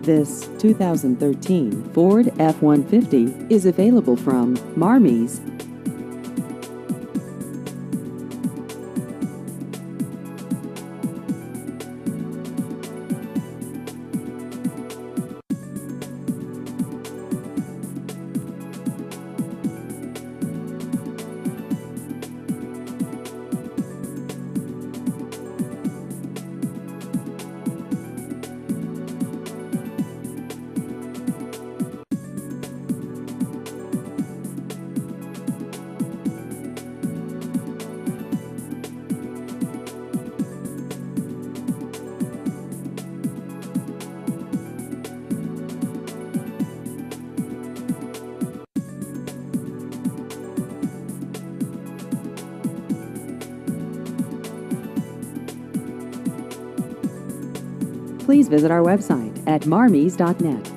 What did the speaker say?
This 2013 Ford F-150 is available from Marmies. Please visit our website at marmies.net.